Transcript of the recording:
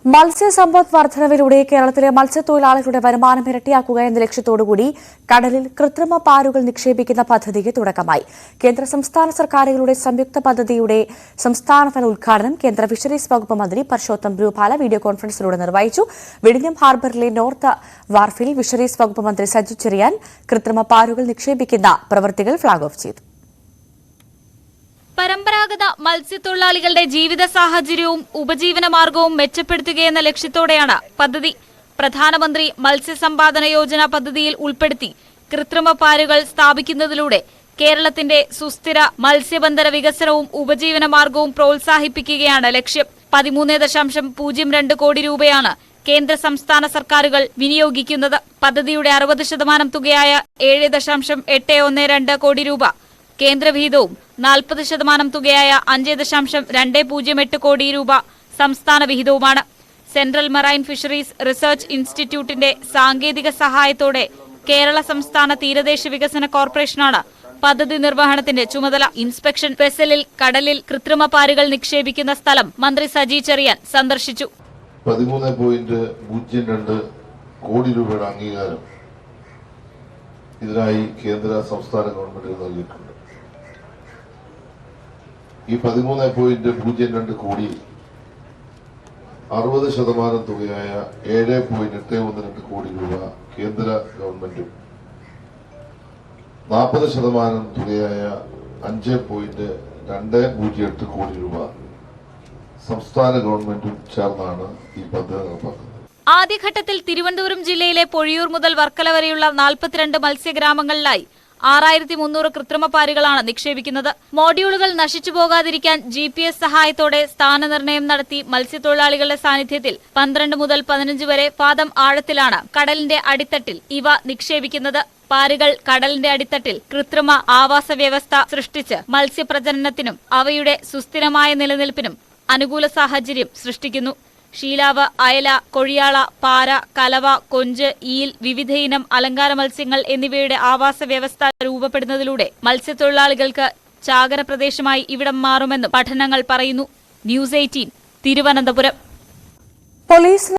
മത്സ്യസമ്പദ് വർധനവിലൂടെ കേരളത്തിലെ മത്സ്യത്തൊഴിലാളികളുടെ വരുമാനം ഇരട്ടിയാക്കുക എന്ന ലക്ഷ്യത്തോടുകൂടി കടലിൽ കൃത്രിമ പാലുകൾ നിക്ഷേപിക്കുന്ന പദ്ധതിക്ക് തുടക്കമായി. കേന്ദ്ര സംസ്ഥാന സർക്കാരുകളുടെ സംയുക്ത പദ്ധതിയുടെ സംസ്ഥാനതല ഉദ്ഘാടനം കേന്ദ്ര ഫിഷറീസ് വകുപ്പ് മന്ത്രി പർഷോത്തം ഭ്രൂപാല വീഡിയോ കോൺഫറൻസിലൂടെ നിർവഹിച്ചു. വിഴിഞ്ഞം ഹാർബറിലെ നോർത്ത് വാർഫിൽ ഫിഷറീസ് വകുപ്പ് മന്ത്രി സജു ചെറിയാൻ കൃത്രിമ പാലുകൾ നിക്ഷേപിക്കുന്ന പ്രവൃത്തികൾ ഫ്ളാഗ് ഓഫ് ചെയ്തു. പരമ്പരാഗത മത്സ്യത്തൊഴിലാളികളുടെ ജീവിത സാഹചര്യവും ഉപജീവന മാർഗവും മെച്ചപ്പെടുത്തുകയെന്ന ലക്ഷ്യത്തോടെയാണ് പദ്ധതി. പ്രധാനമന്ത്രി മത്സ്യസമ്പാദന യോജന പദ്ധതിയിൽ ഉൾപ്പെടുത്തി കൃത്രിമ പാലുകൾ സ്ഥാപിക്കുന്നതിലൂടെ കേരളത്തിന്റെ സുസ്ഥിര മത്സ്യബന്ധന വികസനവും ഉപജീവന മാർഗവും പ്രോത്സാഹിപ്പിക്കുകയാണ് ലക്ഷ്യം. 13.02 കോടി രൂപയാണ് കേന്ദ്ര സംസ്ഥാന സർക്കാരുകൾ വിനിയോഗിക്കുന്നത്. പദ്ധതിയുടെ 60% തുകയായ 7.812 കോടി രൂപ കേന്ദ്രവിഹിതവും 40% തുകയായ 5.208 കോടി രൂപ സംസ്ഥാന വിഹിതവുമാണ്. സെൻട്രൽ മറൈൻ ഫിഷറീസ് റിസർച്ച് ഇൻസ്റ്റിറ്റ്യൂട്ടിന്റെ സാങ്കേതിക സഹായത്തോടെ കേരള സംസ്ഥാന തീരദേശ വികസന കോർപ്പറേഷനാണ് പദ്ധതി നിർവഹണത്തിന്റെ ചുമതല. ഇൻസ്പെക്ഷൻ വെസലിൽ കടലിൽ കൃത്രിമ പാലുകൾ നിക്ഷേപിക്കുന്ന സ്ഥലം മന്ത്രി സജി ചെറിയാൻ സന്ദർശിച്ചു. 13.02 കോടി രൂപയുടെ അംഗീകാരം ഇതിനായി കേന്ദ്ര സംസ്ഥാന ഗവൺമെന്റുകൾ നൽകിയിട്ടുണ്ട്. ഈ 13.02 കോടി 60% തുകയായ 7.812 കോടി രൂപ കേന്ദ്ര ഗവൺമെന്റും 40% തുകയായ 5.208 കോടി രൂപ സംസ്ഥാന ഗവൺമെന്റും ചേർന്നാണ് ഈ പദ്ധതി നടപ്പാക്കുന്നത്. ആദ്യഘട്ടത്തിൽ തിരുവനന്തപുരം ജില്ലയിലെ പൊഴിയൂർ മുതൽ വർക്കല വരെയുള്ള 42 മത്സ്യഗ്രാമങ്ങളിലായി 6300 കൃത്രിമ പാലുകളാണ് നിക്ഷേപിക്കുന്നത്. മോഡ്യൂളുകൾ നശിച്ചു പോകാതിരിക്കാൻ GPS സഹായത്തോടെ സ്ഥാനനിർണ്ണയം നടത്തി മത്സ്യത്തൊഴിലാളികളുടെ സാന്നിധ്യത്തിൽ 12 മുതൽ 15 വരെ പാദം ആഴത്തിലാണ് കടലിന്റെ അടിത്തട്ടിൽ ഇവ നിക്ഷേപിക്കുന്നത്. പാലുകൾ കടലിന്റെ അടിത്തട്ടിൽ കൃത്രിമ ആവാസ വ്യവസ്ഥ സൃഷ്ടിച്ച് മത്സ്യപ്രജനനത്തിനും അവയുടെ സുസ്ഥിരമായ നിലനിൽപ്പിനും അനുകൂല സാഹചര്യം സൃഷ്ടിക്കുന്നു. ഷീലാവ്, അയല, കൊഴിയാള, പാര, കലവ, കൊഞ്ച്, ഈൽ, വിവിധയിനം അലങ്കാര മത്സ്യങ്ങൾ എന്നിവയുടെ ആവാസ വ്യവസ്ഥ രൂപപ്പെടുന്നതിലൂടെ മത്സ്യത്തൊഴിലാളികൾക്ക് ചാകര പ്രദേശമായി ഇവിടം മാറുമെന്നും പഠനങ്ങൾ പറയുന്നു. ന്യൂസ് 18 തിരുവനന്തപുരം.